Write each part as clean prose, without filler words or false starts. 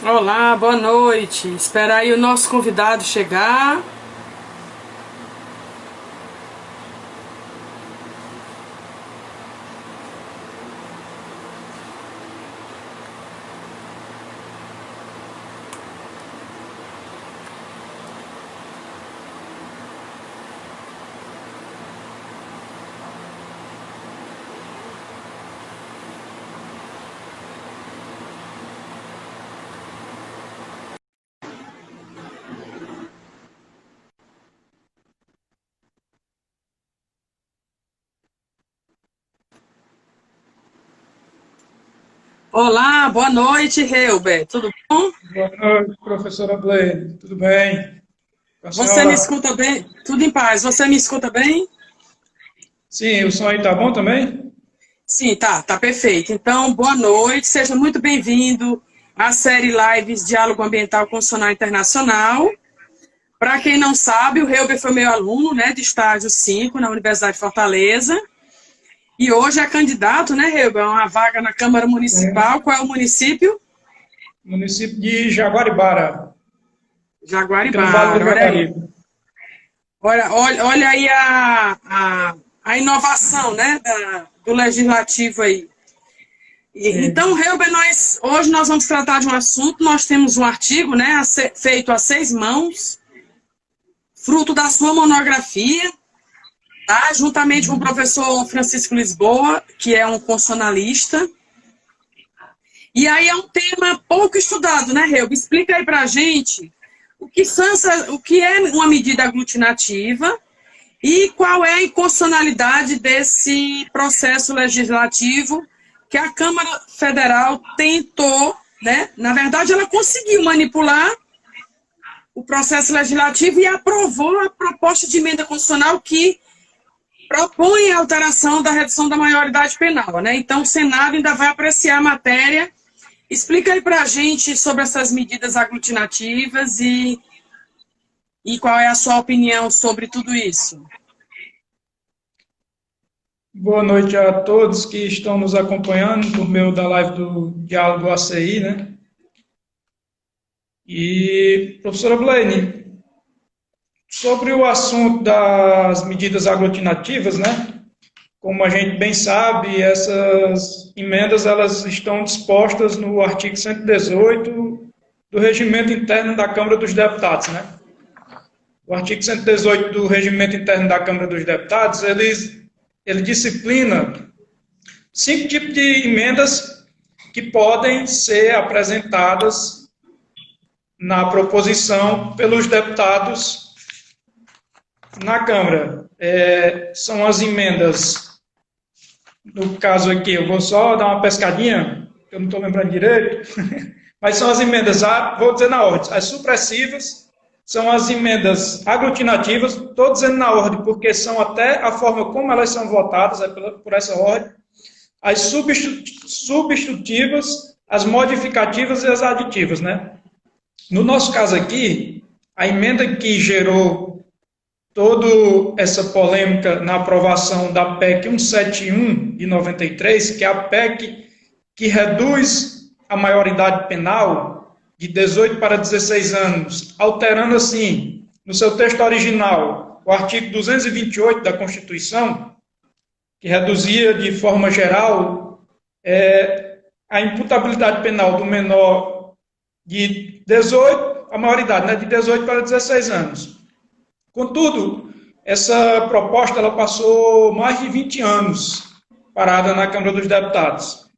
Olá, boa noite. Espera aí o nosso convidado chegar. Olá, boa noite, Helber. Tudo bom? Boa noite, professora Blaine. Tudo bem? Com a Você me senhora? escuta bem? Tudo em paz. Você me escuta bem? Sim, o som aí tá bom também? Sim, tá perfeito. Então, boa noite. Seja muito bem-vindo à série Lives Diálogo Ambiental Constitucional Internacional. Para quem não sabe, o Helber foi meu aluno, né, de estágio 5 na Universidade de Fortaleza. E hoje é candidato, né, Helber, a uma vaga na Câmara É, Municipal. Qual é o município? município de Jaguaribara. Fica no Vale do Jaguaribara, olha aí. Jaguaribe. Olha aí a inovação, né, do legislativo aí. Então, Sim. Helber, hoje nós vamos tratar de um assunto, nós temos um artigo, né, feito a 6 mãos, fruto da sua monografia, tá, juntamente com o Uhum. professor Francisco Lisboa, que é um constitucionalista. E aí é um tema pouco estudado, né, Helber? Explica aí pra gente o que é uma medida aglutinativa. E qual é a inconstitucionalidade desse processo legislativo que a Câmara Federal tentou, né? Na verdade, ela conseguiu manipular o processo legislativo e aprovou a proposta de emenda constitucional que propõe a alteração da redução da maioridade penal, né? Então, o Senado ainda vai apreciar a matéria. Explica aí para a gente sobre essas medidas aglutinativas e qual é a sua opinião sobre tudo isso. Boa noite a todos que estão nos acompanhando por meio da live do Diálogo ACI, né? E, professora Blaine, sobre o assunto das medidas aglutinativas, né? Como a gente bem sabe, essas emendas elas estão dispostas no artigo 118 do Regimento Interno da Câmara dos Deputados, né? O artigo 118 do Regimento Interno da Câmara dos Deputados, ele disciplina 5 tipos de emendas que podem ser apresentadas na proposição pelos deputados na Câmara. São as emendas, no caso aqui, eu vou só dar uma pescadinha, eu não estou lembrando direito, mas são as emendas, vou dizer na ordem, as supressivas, são as emendas aglutinativas, estou dizendo na ordem, porque são até a forma como elas são votadas, por essa ordem, as substitutivas, as modificativas e as aditivas, né? No nosso caso aqui, a emenda que gerou toda essa polêmica na aprovação da PEC 171 de 93, que é a PEC que reduz a maioridade penal de 18 para 16 anos, alterando assim, no seu texto original, o artigo 228 da Constituição, que reduzia de forma geral a imputabilidade penal do menor de 18, a maioridade, né, de 18 para 16 anos. Contudo, essa proposta ela passou mais de 20 anos parada na Câmara dos Deputados.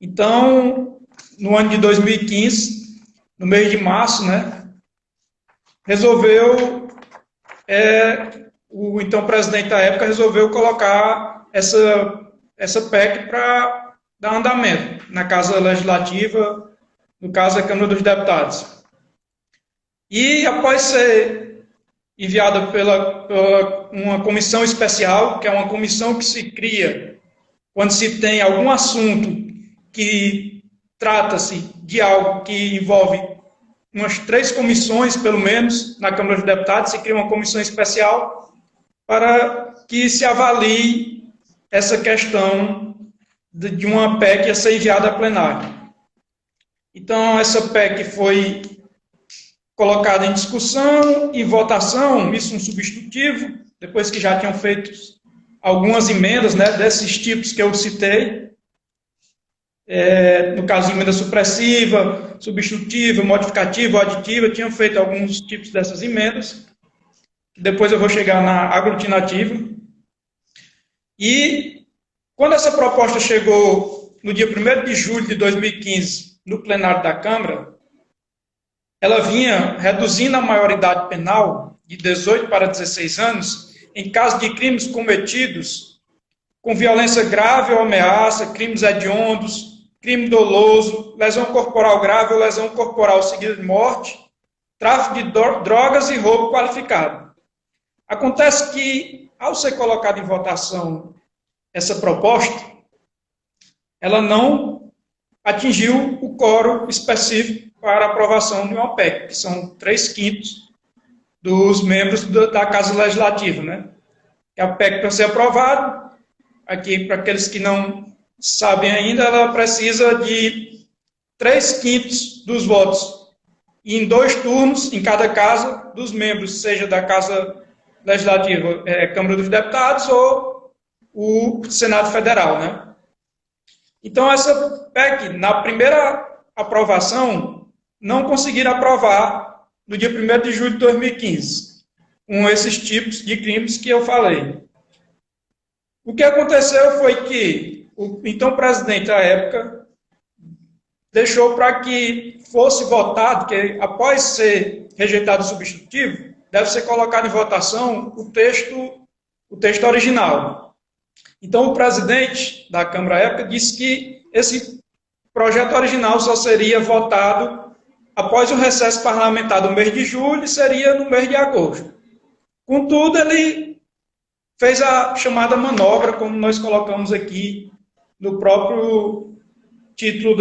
Então, no ano de 2015, no mês de março, né, resolveu, o então presidente da época resolveu colocar essa PEC para dar andamento na Casa Legislativa, no caso a Câmara dos Deputados. E após ser enviada pela uma comissão especial, que é uma comissão que se cria quando se tem algum assunto que trata-se de algo que envolve umas 3 comissões, pelo menos, na Câmara dos Deputados, se cria uma comissão especial para que se avalie essa questão de uma PEC a ser enviada a plenário. Então, essa PEC foi colocada em discussão e votação, isso um substitutivo, depois que já tinham feito algumas emendas, né, desses tipos que eu citei, no caso de emenda supressiva, substitutiva, modificativa, aditiva, tinham feito alguns tipos dessas emendas, depois eu vou chegar na aglutinativa. E quando essa proposta chegou no dia 1º de julho de 2015, no plenário da Câmara, ela vinha reduzindo a maioridade penal de 18 para 16 anos em caso de crimes cometidos com violência grave ou ameaça, crimes hediondos, crime doloso, lesão corporal grave ou lesão corporal seguida de morte, tráfico de drogas e roubo qualificado. Acontece que, ao ser colocada em votação essa proposta, ela não atingiu o quórum específico para aprovação de uma PEC, que são 3/5 dos membros da Casa Legislativa, né? A PEC, para ser aprovada, aqui, para aqueles que não sabem ainda, ela precisa de 3/5 dos votos, e em 2 turnos, em cada casa, dos membros, seja da Casa Legislativa, Câmara dos Deputados, ou o Senado Federal, né? Então, essa PEC, na primeira aprovação, não conseguiram aprovar no dia 1º de julho de 2015, com esses tipos de crimes que eu falei. O que aconteceu foi que o então presidente, à época, deixou para que fosse votado, que após ser rejeitado o substitutivo, deve ser colocado em votação o texto original. Então, o presidente da Câmara, à época, disse que esse projeto original só seria votado após o recesso parlamentar do mês de julho e seria no mês de agosto. Contudo, ele fez a chamada manobra, como nós colocamos aqui no próprio título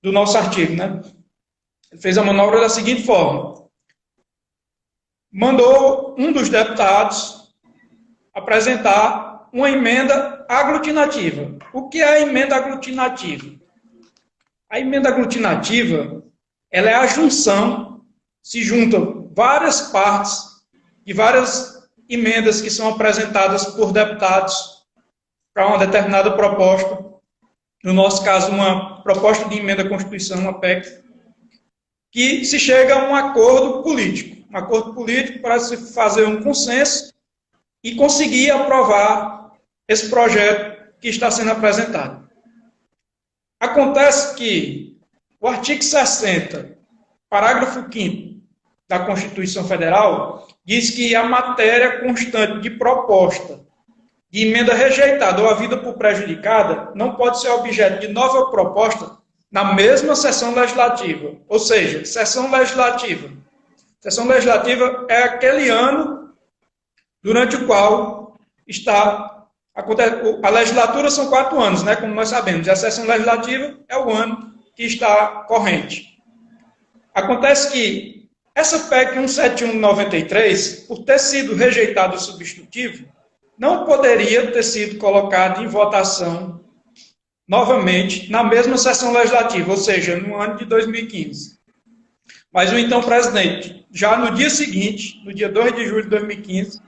do nosso artigo, né? Ele fez a manobra da seguinte forma: mandou um dos deputados apresentar uma emenda aglutinativa. O que é a emenda aglutinativa? A emenda aglutinativa, ela é a junção, se juntam várias partes de várias emendas que são apresentadas por deputados para uma determinada proposta, no nosso caso, uma proposta de emenda à Constituição, uma PEC, que se chega a um acordo político para se fazer um consenso e conseguir aprovar esse projeto que está sendo apresentado. Acontece que o artigo 60, parágrafo 5º da Constituição Federal, diz que a matéria constante de proposta de emenda rejeitada ou havida por prejudicada não pode ser objeto de nova proposta na mesma sessão legislativa. Ou seja, sessão legislativa. Sessão legislativa é aquele ano durante o qual a legislatura são 4 anos, né, como nós sabemos, e a sessão legislativa é o ano que está corrente. Acontece que essa PEC 171 de 93, por ter sido rejeitado o substitutivo, não poderia ter sido colocado em votação novamente na mesma sessão legislativa, ou seja, no ano de 2015. Mas o então presidente, já no dia seguinte, no dia 2 de julho de 2015,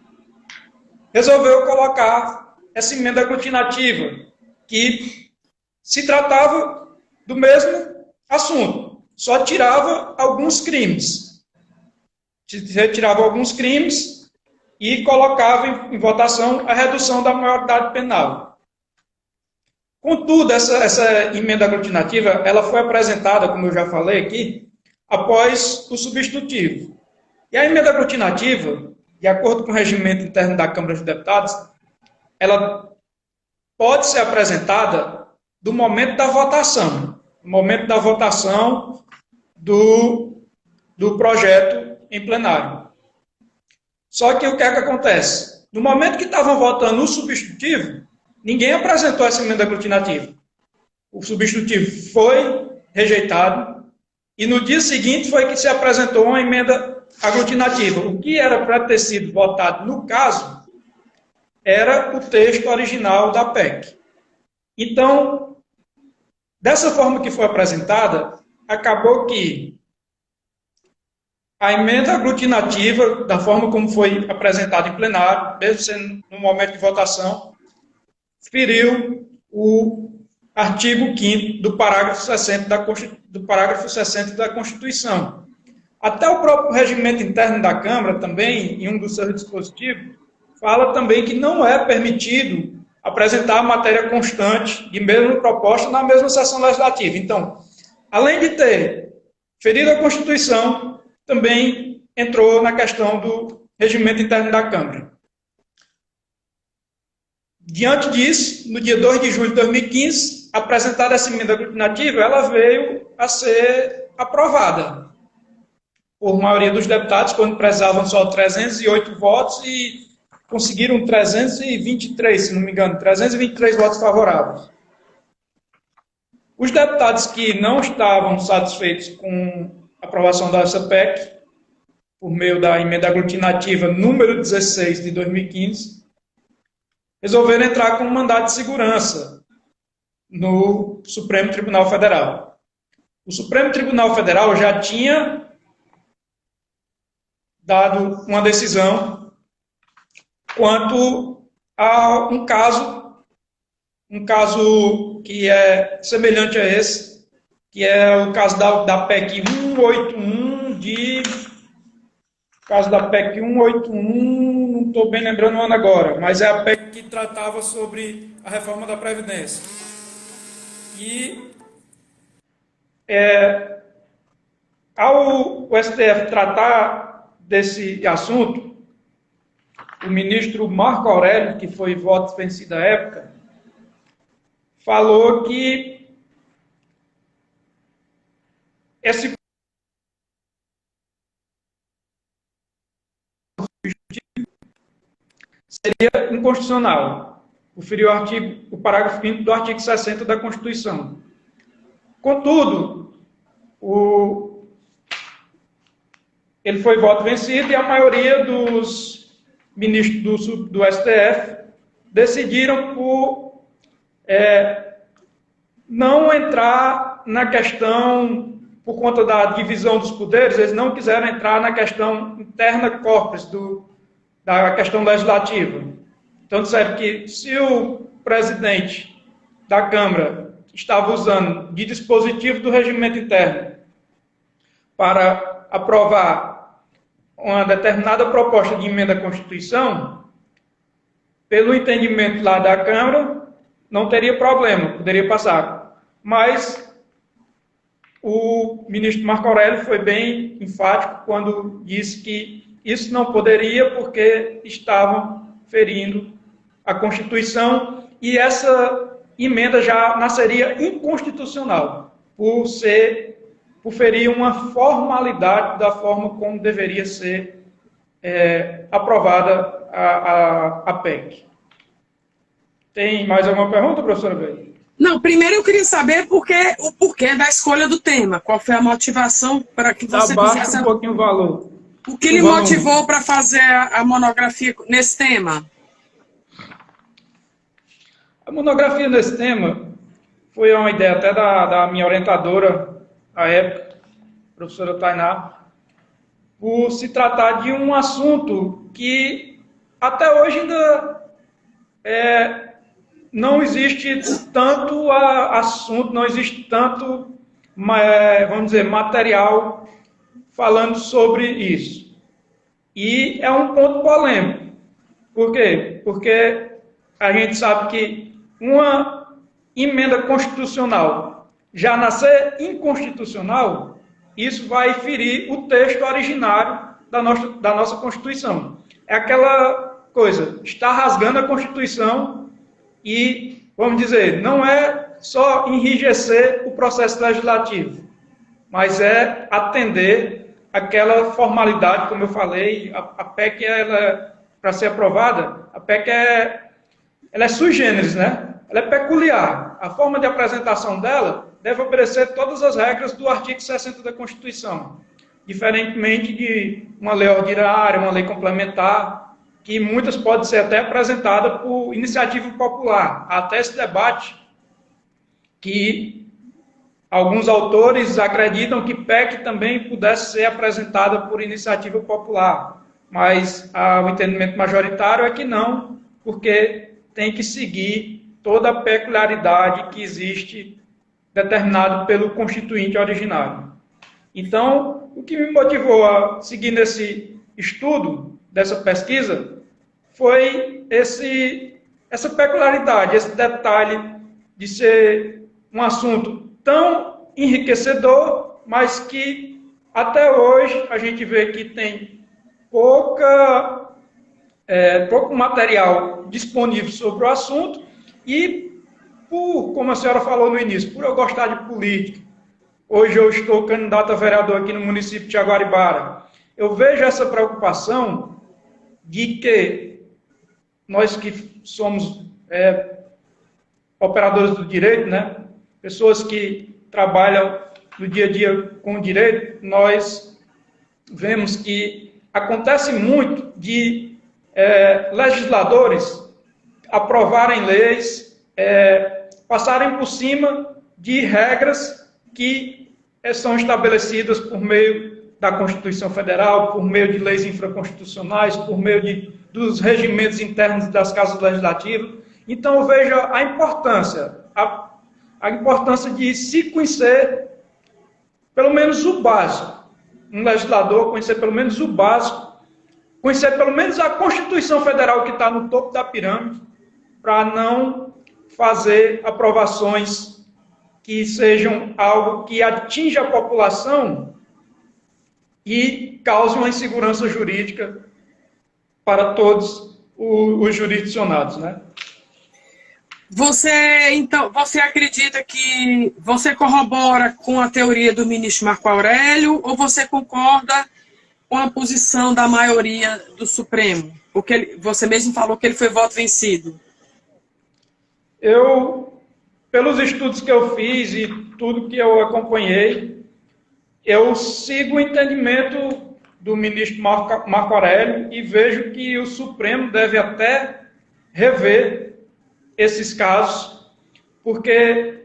resolveu colocar essa emenda aglutinativa, que se tratava do mesmo assunto, só tirava alguns crimes. Retirava alguns crimes e colocava em votação a redução da maioridade penal. Contudo, essa emenda aglutinativa, ela foi apresentada, como eu já falei aqui, após o substitutivo. E a emenda aglutinativa, de acordo com o regimento interno da Câmara dos Deputados, ela pode ser apresentada do momento da votação, do projeto em plenário. Só que o que é que acontece? No momento que estavam votando o substitutivo, ninguém apresentou essa emenda aglutinativa. O substitutivo foi rejeitado e no dia seguinte foi que se apresentou uma emenda aglutinativa. O que era para ter sido votado no caso era o texto original da PEC. Então, Dessa forma que foi apresentada, acabou que a emenda aglutinativa, da forma como foi apresentada em plenário, mesmo sendo no momento de votação, feriu o artigo 5º do parágrafo 60 da Constituição. Até o próprio regimento interno da Câmara, também, em um dos seus dispositivos, fala também que não é permitido apresentar matéria constante de mesma proposta na mesma sessão legislativa. Então, além de ter ferido a Constituição, também entrou na questão do regimento interno da Câmara. Diante disso, no dia 2 de julho de 2015, apresentada essa emenda aglutinativa, ela veio a ser aprovada por maioria dos deputados, quando precisavam só 308 votos e conseguiram 323, se não me engano, 323 votos favoráveis. Os deputados que não estavam satisfeitos com a aprovação dessa PEC, por meio da emenda aglutinativa número 16 de 2015, resolveram entrar com um mandado de segurança no Supremo Tribunal Federal. O Supremo Tribunal Federal já tinha dado uma decisão quanto a um caso que é semelhante a esse, que é o caso da PEC 181 não estou bem lembrando o ano agora, mas é a PEC que tratava sobre a reforma da Previdência. E ao STF tratar desse assunto, o ministro Marco Aurélio, que foi voto vencido à época, falou que esse seria inconstitucional, conferiu o parágrafo 5º do artigo 60 da Constituição. Contudo, ele foi voto vencido e a maioria dos ministros do STF decidiram por não entrar na questão, por conta da divisão dos poderes, eles não quiseram entrar na questão interna corpus da questão legislativa. Então, disseram que se o presidente da Câmara estava usando de dispositivo do regimento interno para aprovar uma determinada proposta de emenda à Constituição, pelo entendimento lá da Câmara, não teria problema, poderia passar. Mas o ministro Marco Aurélio foi bem enfático quando disse que isso não poderia porque estavam ferindo a Constituição e essa emenda já nasceria inconstitucional, por ferir uma formalidade da forma como deveria ser aprovada a PEC. Tem mais alguma pergunta, professora Bey? Não, primeiro eu queria saber o porquê da escolha do tema. Qual foi a motivação para que você fizesse um pouquinho o valor. O que lhe motivou para fazer a monografia nesse tema? A monografia nesse tema foi uma ideia até da minha orientadora à época, professora Tainá, por se tratar de um assunto que até hoje ainda não existe tanto assunto, não existe tanto, vamos dizer, material falando sobre isso. E é um ponto polêmico. Por quê? Porque a gente sabe que uma emenda constitucional já nascer inconstitucional, isso vai ferir o texto originário da nossa Constituição. É aquela coisa, está rasgando a Constituição e, vamos dizer, não é só enrijecer o processo legislativo, mas é atender aquela formalidade, como eu falei, a PEC, para ser aprovada, a PEC ela é sui generis, né? Ela é peculiar. A forma de apresentação dela deve obedecer todas as regras do artigo 60 da Constituição, diferentemente de uma lei ordinária, uma lei complementar, que muitas podem ser até apresentadas por iniciativa popular. Há até esse debate que alguns autores acreditam que PEC também pudesse ser apresentada por iniciativa popular, mas o entendimento majoritário é que não, porque tem que seguir toda a peculiaridade que existe determinado pelo Constituinte originário. Então, o que me motivou a seguir nesse estudo, dessa pesquisa, foi essa peculiaridade, esse detalhe de ser um assunto tão enriquecedor, mas que até hoje a gente vê que tem pouco material disponível sobre o assunto e, como a senhora falou no início, por eu gostar de política, hoje eu estou candidato a vereador aqui no município de Jaguaribara, eu vejo essa preocupação de que nós que somos operadores do direito, né, pessoas que trabalham no dia a dia com o direito, nós vemos que acontece muito de legisladores aprovarem leis, passarem por cima de regras que são estabelecidas por meio da Constituição Federal, por meio de leis infraconstitucionais, por meio dos regimentos internos das casas legislativas. Então, eu vejo a importância de se conhecer pelo menos o básico. Um legislador conhecer pelo menos o básico, conhecer pelo menos a Constituição Federal que está no topo da pirâmide, para não fazer aprovações que sejam algo que atinja a população e cause uma insegurança jurídica para todos os jurisdicionados, né? Você acredita que você corrobora com a teoria do ministro Marco Aurélio ou você concorda com a posição da maioria do Supremo? Porque você mesmo falou que ele foi voto vencido. Pelos estudos que eu fiz e tudo que eu acompanhei, eu sigo o entendimento do ministro Marco Aurélio e vejo que o Supremo deve até rever esses casos, porque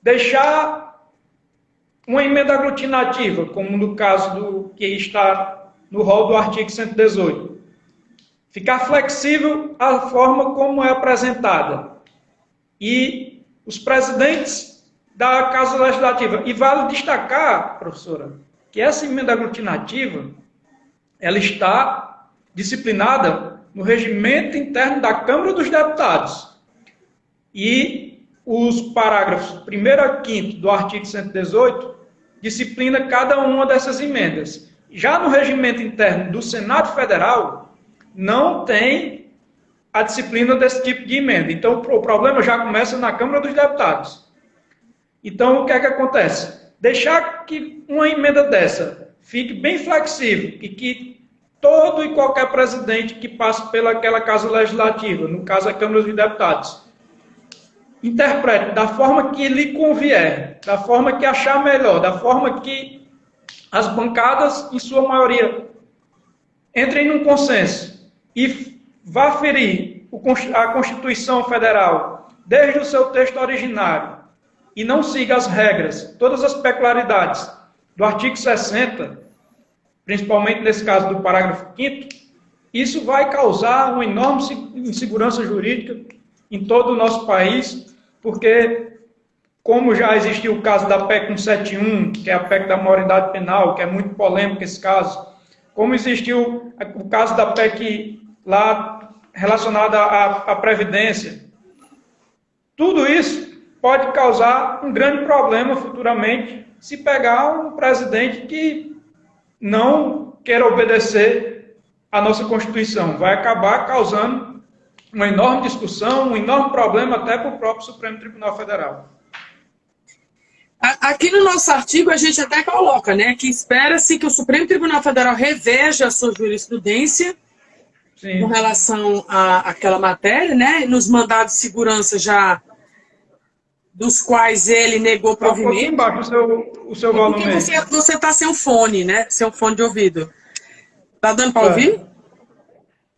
deixar uma emenda aglutinativa, como no caso que está no rol do artigo 118, ficar flexível à forma como é apresentada. E os presidentes da Casa Legislativa, e vale destacar, professora, que essa emenda aglutinativa, ela está disciplinada no regimento interno da Câmara dos Deputados. E os parágrafos 1º a 5º do artigo 118 disciplina cada uma dessas emendas. Já no regimento interno do Senado Federal, não tem a disciplina desse tipo de emenda. Então, o problema já começa na Câmara dos Deputados. Então, o que é que acontece? Deixar que uma emenda dessa fique bem flexível e que todo e qualquer presidente que passe pelaquela Casa Legislativa, no caso a Câmara dos Deputados, interprete da forma que lhe convier, da forma que achar melhor, da forma que as bancadas, em sua maioria, entrem num consenso e vá ferir a Constituição Federal desde o seu texto originário e não siga as regras, todas as peculiaridades do artigo 60, principalmente nesse caso do parágrafo 5º, isso vai causar uma enorme insegurança jurídica em todo o nosso país, porque, como já existiu o caso da PEC 171, que é a PEC da maioridade penal, que é muito polêmico esse caso, como existiu o caso da PEC lá relacionada à Previdência, tudo isso pode causar um grande problema futuramente se pegar um presidente que não queira obedecer à nossa Constituição. Vai acabar causando uma enorme discussão, um enorme problema até para o próprio Supremo Tribunal Federal. Aqui no nosso artigo a gente até coloca, né, que espera-se que o Supremo Tribunal Federal reveja a sua jurisprudência com relação àquela matéria, né, nos mandados de segurança já dos quais ele negou provimento. Tá um pouquinho embaixo o seu volume. Você está sem um fone, né, sem um fone de ouvido. Tá dando para ouvir?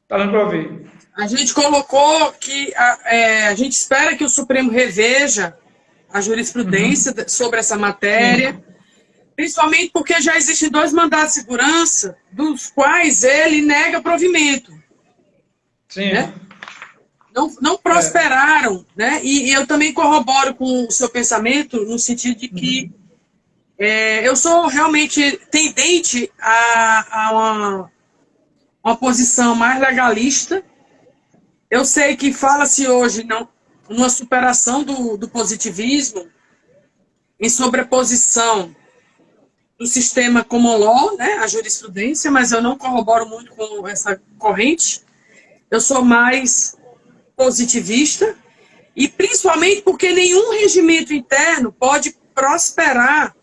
Tá dando para ouvir. A gente colocou que a gente espera que o Supremo reveja a jurisprudência sobre essa matéria, principalmente porque já existem 2 mandados de segurança, dos quais ele nega provimento. Sim. Né? Não prosperaram, né? E eu também corroboro com o seu pensamento no sentido de que eu sou realmente tendente a uma posição mais legalista. Eu sei que fala-se hoje numa superação do positivismo, em sobreposição do sistema common law, né, a jurisprudência, mas eu não corroboro muito com essa corrente. Eu sou mais positivista, e principalmente porque nenhum regimento interno pode prosperar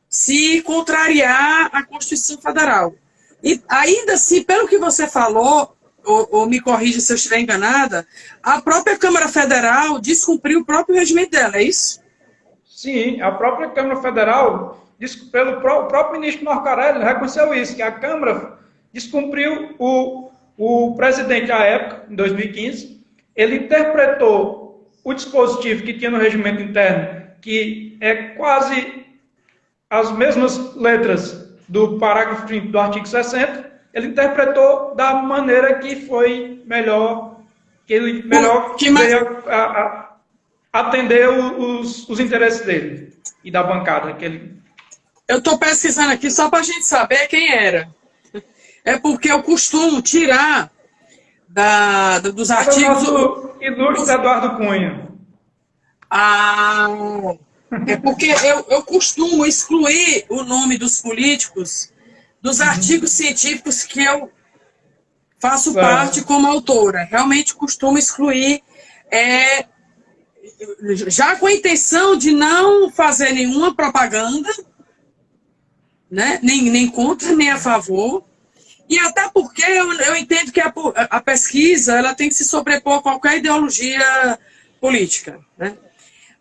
se contrariar a Constituição Federal. E ainda assim, pelo que você falou, ou me corrija se eu estiver enganada, a própria Câmara Federal descumpriu o próprio regimento dela, é isso? Sim, a própria Câmara Federal, o próprio ministro Marcarelli reconheceu isso, que a Câmara descumpriu o presidente à época, em 2015, ele interpretou o dispositivo que tinha no regimento interno, que é quase as mesmas letras do parágrafo 30 do artigo 60, ele interpretou da maneira que foi melhor, que ele melhor veio atender os interesses dele e da bancada. Eu estou pesquisando aqui só para a gente saber quem era. É porque eu costumo tirar dos artigos... O ilustre Eduardo Cunha. É porque eu costumo excluir o nome dos políticos dos artigos científicos que eu faço parte como autora. Realmente costumo excluir, já com a intenção de não fazer nenhuma propaganda, né? nem contra, nem a favor. E até porque eu entendo que a pesquisa ela tem que se sobrepor a qualquer ideologia política, né?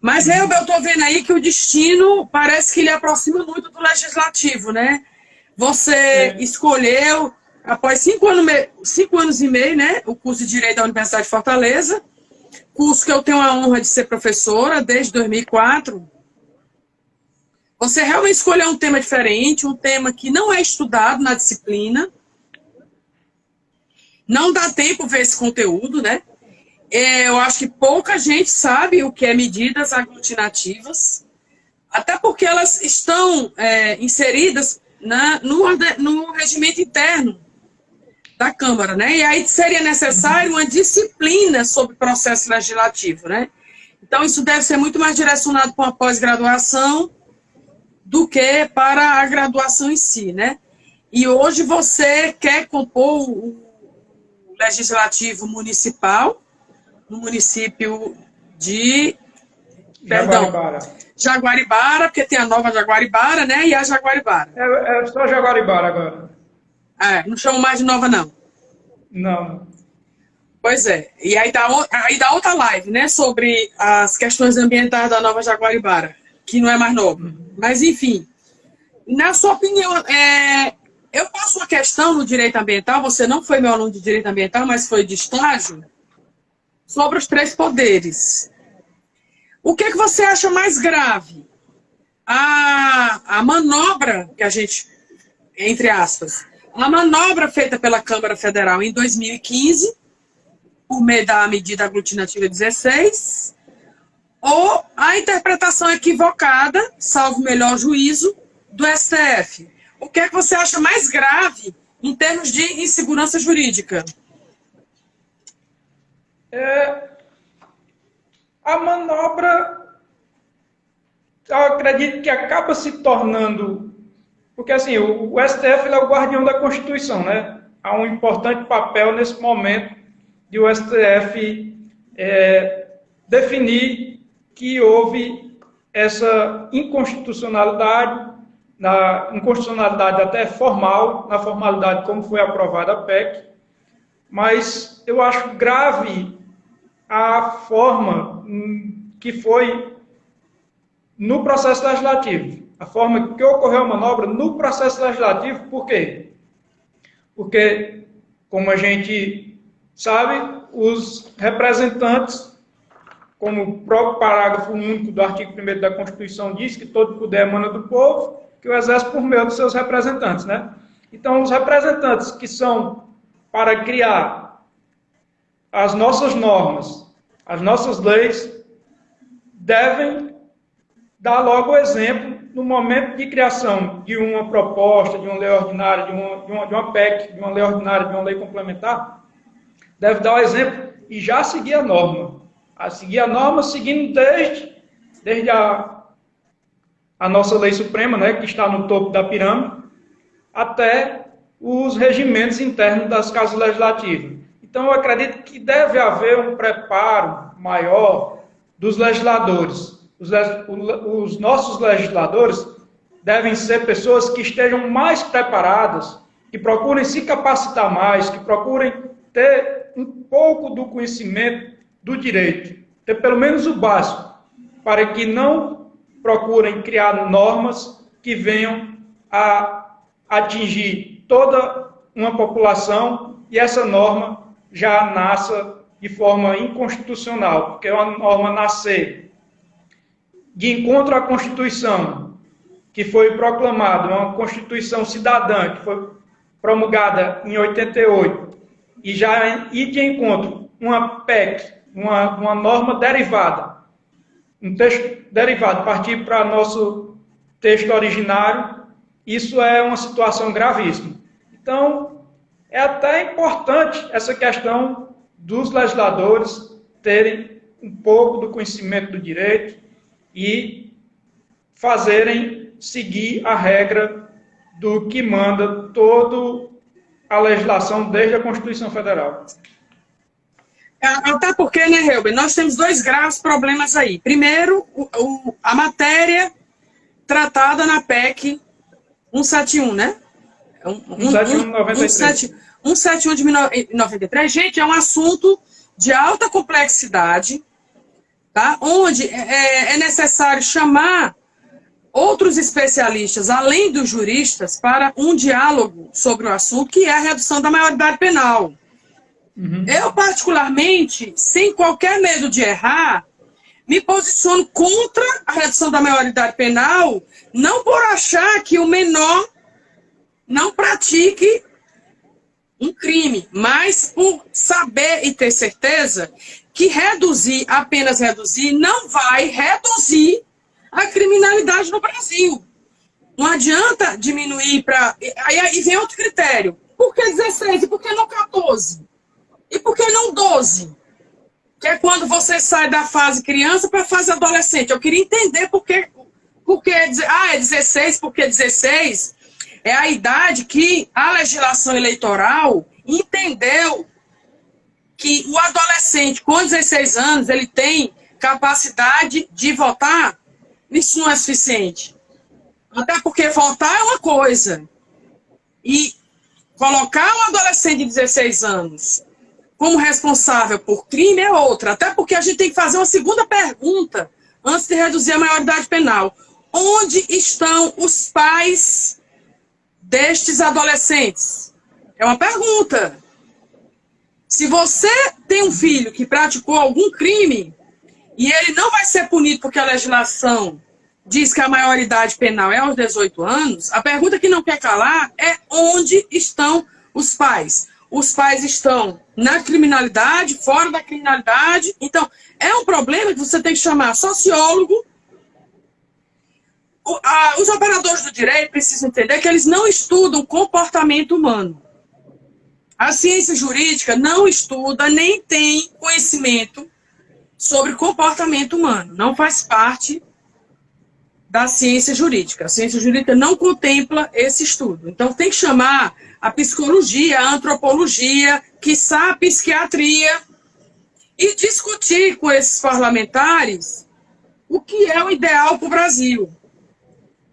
Mas eu estou vendo aí que o destino parece que lhe aproxima muito do legislativo, né? Você escolheu, após 5 anos e meio, né, o curso de Direito da Universidade de Fortaleza, curso que eu tenho a honra de ser professora desde 2004. Você realmente escolheu um tema diferente, um tema que não é estudado na disciplina. Não dá tempo ver esse conteúdo, né? Eu acho que pouca gente sabe o que é medidas aglutinativas, até porque elas estão inseridas no regimento interno da Câmara, né? E aí seria necessário uma disciplina sobre processo legislativo, né? Então, isso deve ser muito mais direcionado para uma pós-graduação do que para a graduação em si, né? E hoje você quer compor o legislativo municipal no município de Jaguaribara, porque tem a Nova Jaguaribara, né? E a Jaguaribara. É só Jaguaribara agora. Não chamo mais de Nova, não. Não. Pois é. E aí dá outra live, né? Sobre as questões ambientais da Nova Jaguaribara, que não é mais nova. Mas, enfim, na sua opinião, eu passo uma questão no direito ambiental, você não foi meu aluno de direito ambiental, mas foi de estágio, sobre os 3 poderes. O que você acha mais grave? A manobra que a gente, entre aspas, a manobra feita pela Câmara Federal em 2015, por meio da medida aglutinativa 16, ou a interpretação equivocada, salvo melhor juízo, do STF? O que você acha mais grave em termos de insegurança jurídica? A manobra, eu acredito que acaba se tornando... Porque, assim, o STF ele é o guardião da Constituição, né? Há um importante papel nesse momento de o STF definir que houve essa inconstitucionalidade, inconstitucionalidade até formal, na formalidade como foi aprovada a PEC, mas eu acho grave a forma que foi no processo legislativo. A forma que ocorreu a manobra no processo legislativo, por quê? Porque, como a gente sabe, os representantes como o próprio parágrafo único do artigo 1º da Constituição diz, que todo poder emana do povo, que o exerce por meio dos seus representantes, né? Então, os representantes que são para criar as nossas normas, as nossas leis, devem dar logo o exemplo no momento de criação de uma proposta, de uma lei ordinária, de uma PEC, de uma lei ordinária, de uma lei complementar, deve dar o exemplo e já seguir a norma. A seguir a norma, seguindo desde a nossa lei suprema, né, que está no topo da pirâmide, até os regimentos internos das casas legislativas. Então, eu acredito que deve haver um preparo maior dos legisladores. Os nossos legisladores devem ser pessoas que estejam mais preparadas, que procurem se capacitar mais, que procurem ter um pouco do conhecimento do direito, ter pelo menos o básico, para que não procurem criar normas que venham a atingir toda uma população e essa norma já nasça de forma inconstitucional, porque é uma norma nascer de encontro à Constituição, que foi proclamada, uma Constituição cidadã, que foi promulgada em 88, e já ir de encontro uma PEC, uma norma derivada, um texto derivado, partir para nosso texto originário, isso é uma situação gravíssima. Então, é até importante essa questão dos legisladores terem um pouco do conhecimento do direito e fazerem seguir a regra do que manda toda a legislação desde a Constituição Federal. Até porque, né, Helber, nós temos dois graves problemas aí. Primeiro, a matéria tratada na PEC 171, né? 171 de 1993. Gente, é um assunto de alta complexidade, tá? Onde é necessário chamar outros especialistas, além dos juristas, para um diálogo sobre o assunto, que é a redução da maioridade penal. Uhum. Eu, particularmente, sem qualquer medo de errar, me posiciono contra a redução da maioridade penal, não por achar que o menor não pratique um crime, mas por saber e ter certeza que apenas reduzir, não vai reduzir a criminalidade no Brasil. Não adianta diminuir para... Aí vem outro critério. Por que 16 e por que não 14? E por que não 12? Que é quando você sai da fase criança para a fase adolescente. Eu queria entender por que é 16, porque 16 é a idade que a legislação eleitoral entendeu que o adolescente com 16 anos ele tem capacidade de votar. Isso não é suficiente. Até porque votar é uma coisa. E colocar um adolescente de 16 anos como responsável por crime é outra. Até porque a gente tem que fazer uma segunda pergunta antes de reduzir a maioridade penal. Onde estão os pais destes adolescentes? É uma pergunta. Se você tem um filho que praticou algum crime e ele não vai ser punido porque a legislação diz que a maioridade penal é aos 18 anos, a pergunta que não quer calar é onde estão os pais. Os pais estão na criminalidade, fora da criminalidade. Então, é um problema que você tem que chamar sociólogo. Os operadores do direito precisam entender que eles não estudam comportamento humano. A ciência jurídica não estuda, nem tem conhecimento sobre comportamento humano. Não faz parte da ciência jurídica. A ciência jurídica não contempla esse estudo. Então, tem que chamar a psicologia, a antropologia, quiçá a psiquiatria, e discutir com esses parlamentares o que é o ideal para o Brasil.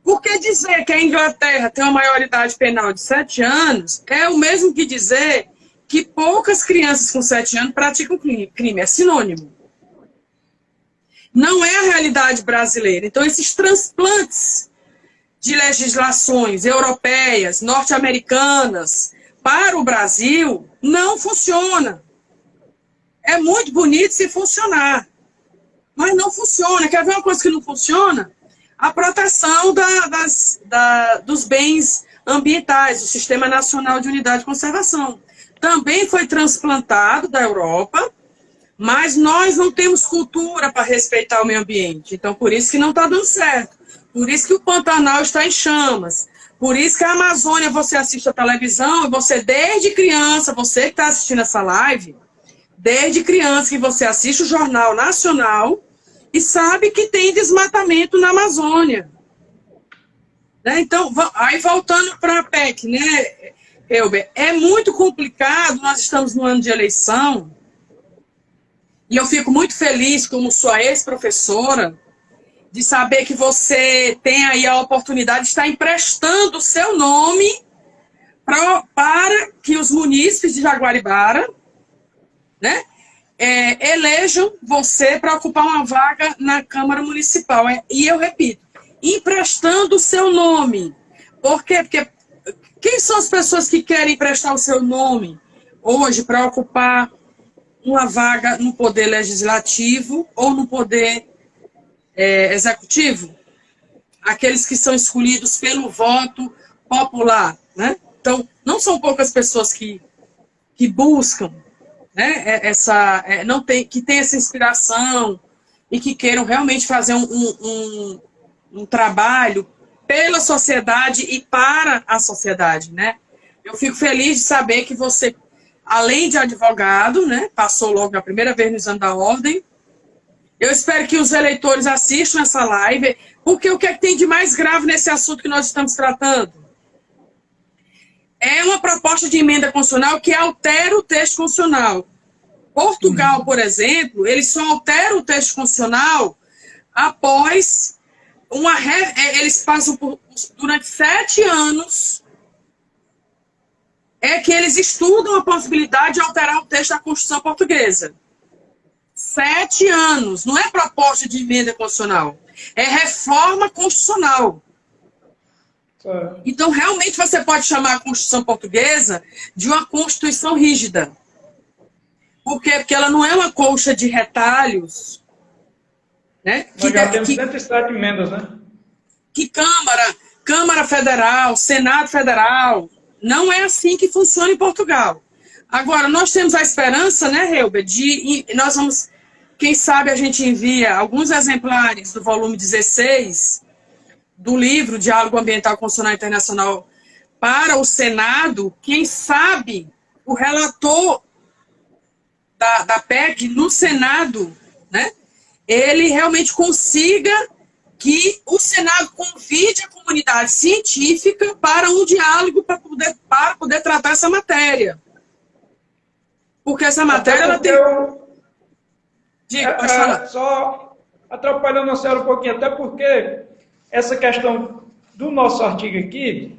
Porque dizer que a Inglaterra tem uma maioridade penal de 7 anos é o mesmo que dizer que poucas crianças com 7 anos praticam crime. É sinônimo. Não é a realidade brasileira. Então, esses transplantes de legislações europeias, norte-americanas, para o Brasil, não funciona. É muito bonito se funcionar. Mas não funciona. Quer ver uma coisa que não funciona? A proteção dos bens ambientais, o Sistema Nacional de Unidade de Conservação. Também foi transplantado da Europa, mas nós não temos cultura para respeitar o meio ambiente. Então, por isso que não está dando certo. Por isso que o Pantanal está em chamas. Por isso que a Amazônia, você assiste a televisão, e você, desde criança, você que está assistindo essa live, desde criança que você assiste o Jornal Nacional e sabe que tem desmatamento na Amazônia. Né? Então, aí voltando para a PEC, né, Elber, é muito complicado, nós estamos no ano de eleição, e eu fico muito feliz, como sua ex-professora, de saber que você tem aí a oportunidade de estar emprestando o seu nome para que os munícipes de Jaguaribara, né, elejam você para ocupar uma vaga na Câmara Municipal. E eu repito, emprestando o seu nome. Por quê? Porque quem são as pessoas que querem emprestar o seu nome hoje para ocupar uma vaga no Poder Legislativo ou no Poder Executivo? Aqueles que são escolhidos pelo voto popular, né? Então, não são poucas pessoas que buscam, né, que tem essa inspiração e que queiram realmente fazer um trabalho pela sociedade e para a sociedade, né? Eu fico feliz de saber que você, além de advogado, né, passou logo a primeira vez no exame da ordem. Eu espero que os eleitores assistam essa live, porque o que é que tem de mais grave nesse assunto que nós estamos tratando? É uma proposta de emenda constitucional que altera o texto constitucional. Portugal, por exemplo, ele só altera o texto constitucional após eles passam durante 7 anos que eles estudam a possibilidade de alterar o texto da Constituição Portuguesa. 7 anos. Não é proposta de emenda constitucional. É reforma constitucional. Então, realmente, você pode chamar a Constituição Portuguesa de uma Constituição rígida. Por quê? Porque ela não é uma colcha de retalhos. Né? Nós já temos 107 emendas, né? Que Câmara Federal, Senado Federal, não é assim que funciona em Portugal. Agora, nós temos a esperança, né, Helber, nós vamos, quem sabe a gente envia alguns exemplares do volume 16 do livro Diálogo Ambiental Constitucional Internacional para o Senado, quem sabe o relator da PEC no Senado, né, ele realmente consiga que o Senado convide a comunidade científica para um diálogo para poder tratar essa matéria. Porque essa matéria ela tem... Diga, pode falar. Só atrapalhando a senhora um pouquinho, até porque essa questão do nosso artigo aqui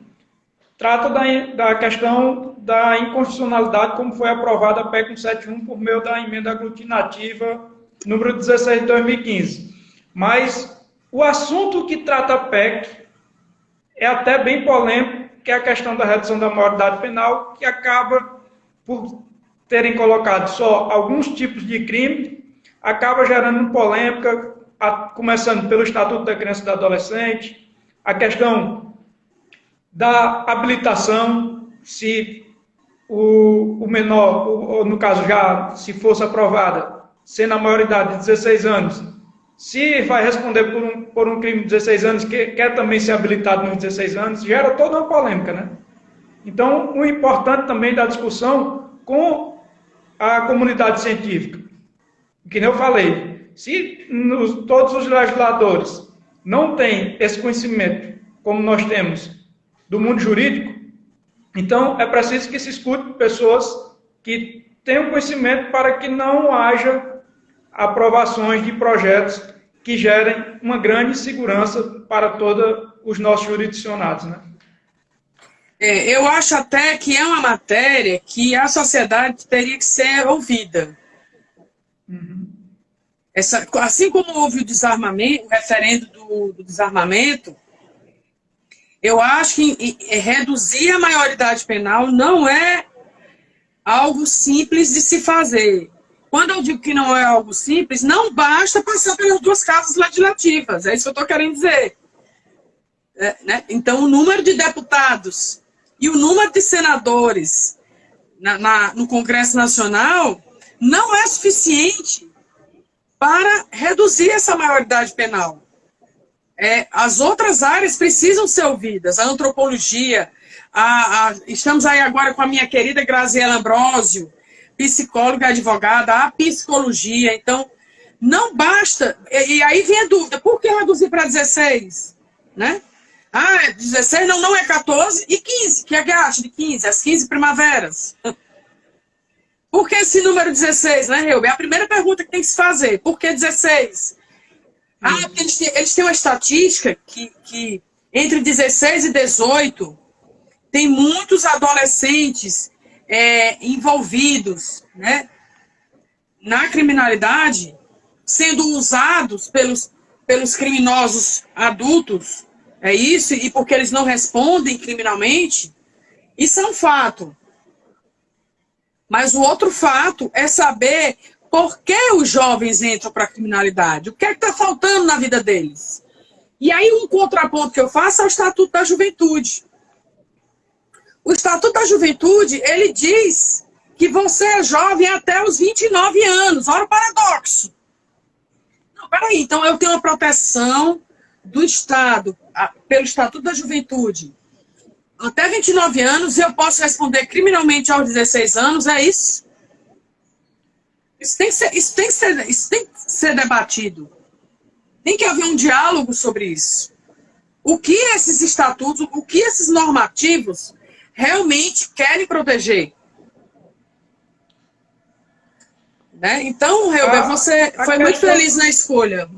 trata da questão da inconstitucionalidade, como foi aprovada a PEC 171 por meio da emenda aglutinativa número 16 de 2015. Mas o assunto que trata a PEC é até bem polêmico, que é a questão da redução da maioridade penal, que acaba, por terem colocado só alguns tipos de crime, acaba gerando polêmica, começando pelo Estatuto da Criança e do Adolescente, a questão da habilitação, se o menor, ou no caso já, se fosse aprovada, sendo a maioridade de 16 anos, se vai responder por um crime de 16 anos, que quer também ser habilitado nos 16 anos, gera toda uma polêmica, né? Então, o importante também da discussão com a comunidade científica, que nem eu falei, se todos os legisladores não têm esse conhecimento, como nós temos, do mundo jurídico, então é preciso que se escute pessoas que tenham conhecimento para que não haja aprovações de projetos que gerem uma grande insegurança para todos os nossos jurisdicionados, né? Eu acho até que é uma matéria que a sociedade teria que ser ouvida. Uhum. Assim como houve o desarmamento, o referendo do desarmamento, eu acho que reduzir a maioridade penal não é algo simples de se fazer. Quando eu digo que não é algo simples, não basta passar pelas duas casas legislativas. É isso que eu estou querendo dizer. Né? Então, o número de deputados e o número de senadores no Congresso Nacional não é suficiente para reduzir essa maioridade penal. As outras áreas precisam ser ouvidas. A antropologia, estamos aí agora com a minha querida Graziela Ambrosio, psicóloga e advogada, a psicologia. Então, não basta. E aí vem a dúvida: por que reduzir para 16? Né? 16 não é 14 e 15, que é gasto de 15, as 15 primaveras. Por que esse número 16, né, Reuben? É a primeira pergunta que tem que se fazer. Por que 16? Porque eles têm uma estatística que entre 16 e 18 tem muitos adolescentes envolvidos, né, na criminalidade, sendo usados pelos criminosos adultos. É isso? E porque eles não respondem criminalmente? Isso é um fato. Mas o outro fato é saber por que os jovens entram para a criminalidade. O que é que está faltando na vida deles? E aí um contraponto que eu faço é o Estatuto da Juventude. O Estatuto da Juventude, ele diz que você é jovem até os 29 anos. Olha o paradoxo. Não, peraí, então eu tenho uma proteção do Estado pelo Estatuto da Juventude até 29 anos e eu posso responder criminalmente aos 16 anos, é isso? Isso tem que ser debatido. Tem que haver um diálogo sobre isso. O que esses estatutos, o que esses normativos realmente querem proteger? Né? Então, Reuben, você foi muito feliz na escolha.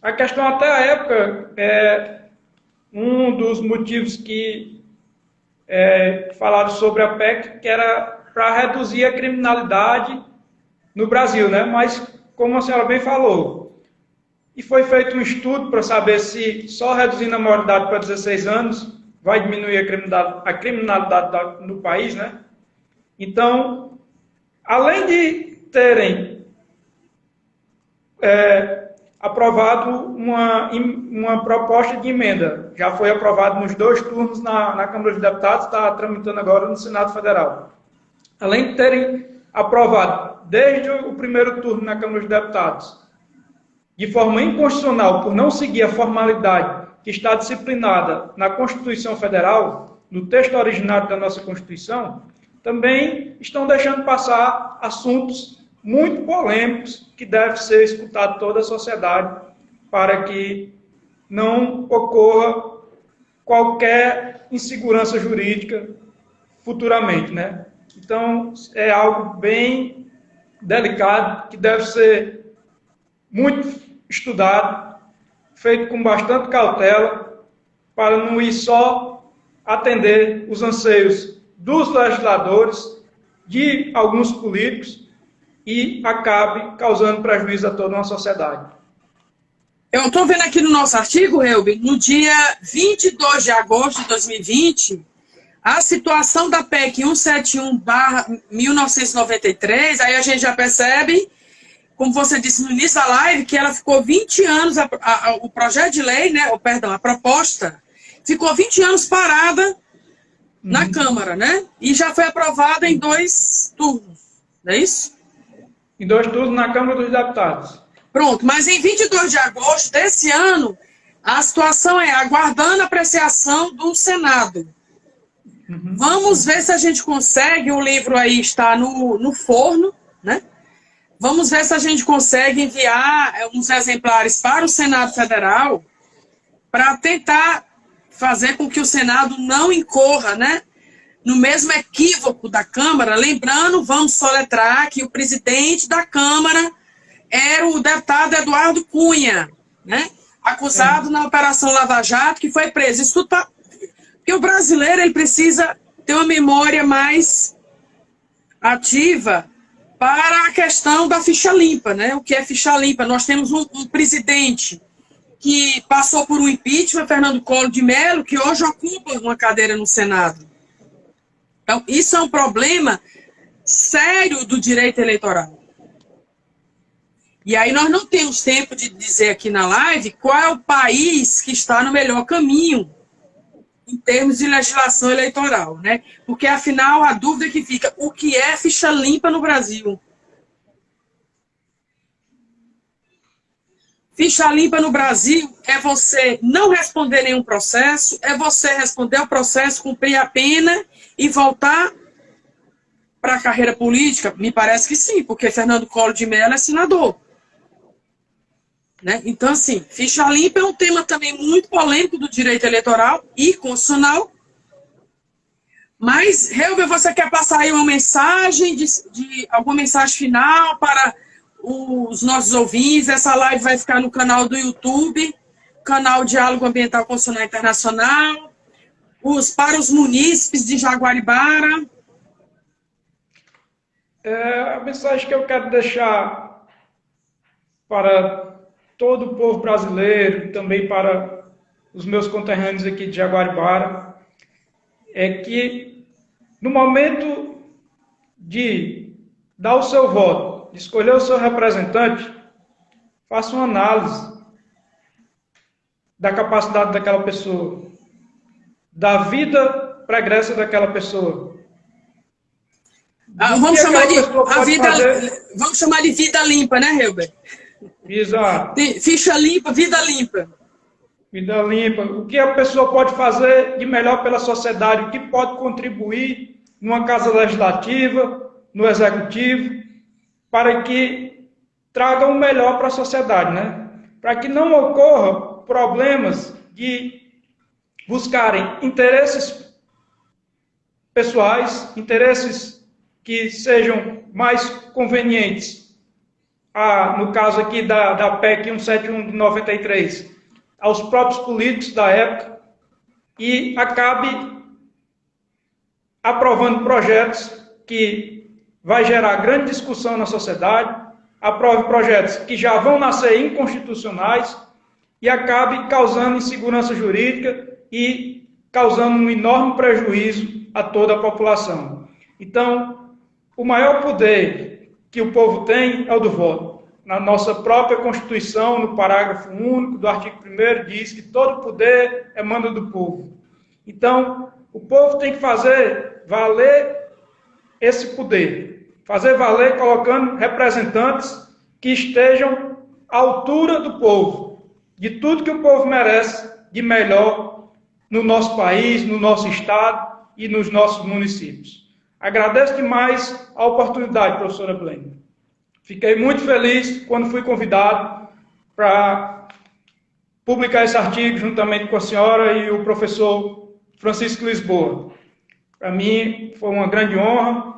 A questão até a época, um dos motivos que falaram sobre a PEC, que era para reduzir a criminalidade no Brasil, né? Mas, como a senhora bem falou, e foi feito um estudo para saber se só reduzindo a maioridade para 16 anos vai diminuir a criminalidade no país, né? Então, além de terem aprovado uma proposta de emenda, já foi aprovado nos 2 turnos na Câmara dos Deputados, está tramitando agora no Senado Federal. Além de terem aprovado desde o primeiro turno na Câmara dos Deputados, de forma inconstitucional, por não seguir a formalidade que está disciplinada na Constituição Federal, no texto originário da nossa Constituição, também estão deixando passar assuntos muito polêmicos que devem ser escutados toda a sociedade para que não ocorra qualquer insegurança jurídica futuramente, né? Então, é algo bem delicado, que deve ser muito estudado, feito com bastante cautela, para não ir só atender os anseios dos legisladores, de alguns políticos, e acabe causando prejuízo a toda uma sociedade. Eu estou vendo aqui no nosso artigo, Reuben, no dia 22 de agosto de 2020, a situação da PEC 171/1993, aí a gente já percebe, como você disse no início da live, que ela ficou 20 anos, o projeto de lei, né, a proposta, ficou 20 anos parada na Câmara, né? E já foi aprovada em 2 turnos, não é isso? Em 2 turnos na Câmara dos Deputados. Pronto, mas em 22 de agosto desse ano, a situação é aguardando a apreciação do Senado. Vamos ver se a gente consegue, o livro aí está no forno, né? Vamos ver se a gente consegue enviar uns exemplares para o Senado Federal para tentar fazer com que o Senado não incorra, né, no mesmo equívoco da Câmara. Lembrando, vamos soletrar que o presidente da Câmara era o deputado Eduardo Cunha, né, acusado na Operação Lava Jato, que foi preso. Isso tudo porque o brasileiro ele precisa ter uma memória mais ativa para a questão da ficha limpa, né? O que é ficha limpa? Nós temos um presidente que passou por um impeachment, Fernando Collor de Mello, que hoje ocupa uma cadeira no Senado. Então, isso é um problema sério do direito eleitoral. E aí nós não temos tempo de dizer aqui na live qual é o país que está no melhor caminho em termos de legislação eleitoral, né? Porque, afinal, a dúvida que fica, o que é ficha limpa no Brasil? Ficha limpa no Brasil é você não responder nenhum processo, é você responder o processo, cumprir a pena e voltar para a carreira política? Me parece que sim, porque Fernando Collor de Mello é senador. Né? Então, assim, ficha limpa é um tema também muito polêmico do direito eleitoral e constitucional. Mas, Helber, você quer passar aí uma mensagem, alguma mensagem final para os nossos ouvintes? Essa live vai ficar no canal do YouTube, canal Diálogo Ambiental Constitucional Internacional, para os munícipes de Jaguaribara. A mensagem que eu quero deixar para todo o povo brasileiro, também para os meus conterrâneos aqui de Jaguaribara, é que no momento de dar o seu voto, de escolher o seu representante, faça uma análise da capacidade daquela pessoa, da vida pregressa daquela pessoa. Vamos chamar de vida limpa, né, Helber? Exato. Ficha limpa, vida limpa. Vida limpa. O que a pessoa pode fazer de melhor pela sociedade, o que pode contribuir numa casa legislativa, no executivo, para que traga o melhor para a sociedade, né? Para que não ocorra problemas de buscarem interesses pessoais, interesses que sejam mais convenientes. No caso aqui da PEC 171 de 93, aos próprios políticos da época, e acabe aprovando projetos que vai gerar grande discussão na sociedade, aprove projetos que já vão nascer inconstitucionais e acabe causando insegurança jurídica e causando um enorme prejuízo a toda a população. Então, o maior poder que o povo tem é o do voto. Na nossa própria Constituição, no parágrafo único do artigo 1º, diz que todo poder emana do povo. Então, o povo tem que fazer valer esse poder. Fazer valer colocando representantes que estejam à altura do povo, de tudo que o povo merece de melhor no nosso país, no nosso estado e nos nossos municípios. Agradeço demais a oportunidade, professora Blaine. Fiquei muito feliz quando fui convidado para publicar esse artigo juntamente com a senhora e o professor Francisco Lisboa. Para mim foi uma grande honra.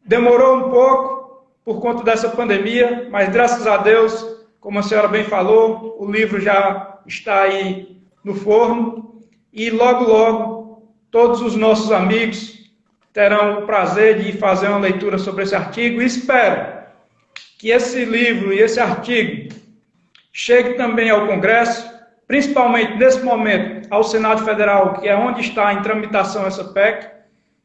Demorou um pouco por conta dessa pandemia, mas graças a Deus, como a senhora bem falou, o livro já está aí no forno e logo, logo, todos os nossos amigos terão o prazer de fazer uma leitura sobre esse artigo e espero que esse livro e esse artigo chegue também ao Congresso, principalmente nesse momento ao Senado Federal, que é onde está em tramitação essa PEC,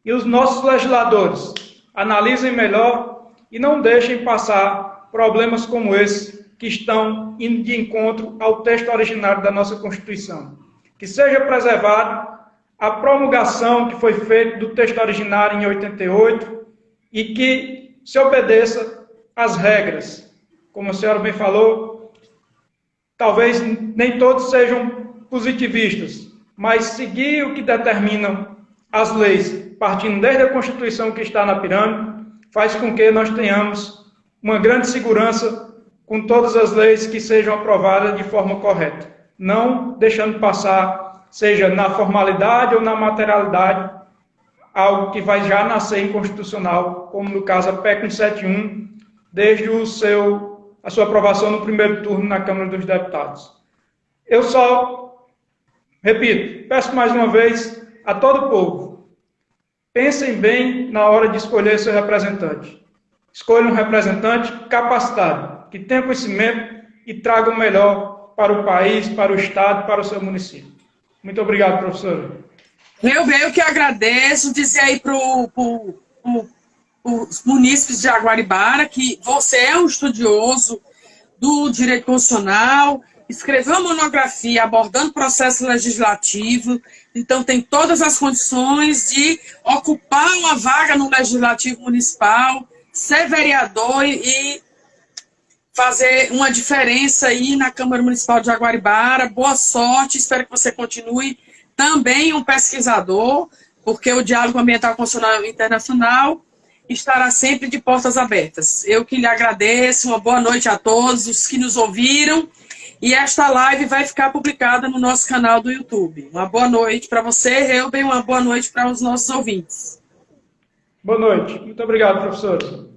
e os nossos legisladores analisem melhor e não deixem passar problemas como esse que estão indo de encontro ao texto originário da nossa Constituição. Que seja preservado a promulgação que foi feita do texto originário em 88 e que se obedeça às regras. Como a senhora bem falou, talvez nem todos sejam positivistas, mas seguir o que determinam as leis, partindo desde a Constituição que está na pirâmide, faz com que nós tenhamos uma grande segurança com todas as leis que sejam aprovadas de forma correta, não deixando passar, seja na formalidade ou na materialidade, algo que vai já nascer inconstitucional, como no caso a PEC 171, desde a sua aprovação no primeiro turno na Câmara dos Deputados. Eu só, repito, peço mais uma vez a todo o povo, pensem bem na hora de escolher seu representante. Escolha um representante capacitado, que tenha conhecimento e traga o melhor para o país, para o Estado, para o seu município. Muito obrigado, professora. Eu que agradeço, dizer aí para os munícipes de Jaguaribara, que você é um estudioso do direito constitucional, escreveu uma monografia abordando processo legislativo, então tem todas as condições de ocupar uma vaga no Legislativo Municipal, ser vereador e fazer uma diferença aí na Câmara Municipal de Jaguaribara. Boa sorte, espero que você continue também um pesquisador, porque o Diálogo Ambiental Constitucional Internacional estará sempre de portas abertas. Eu que lhe agradeço, uma boa noite a todos os que nos ouviram, e esta live vai ficar publicada no nosso canal do YouTube. Uma boa noite para você, Reuben, uma boa noite para os nossos ouvintes. Boa noite. Muito obrigado, professor.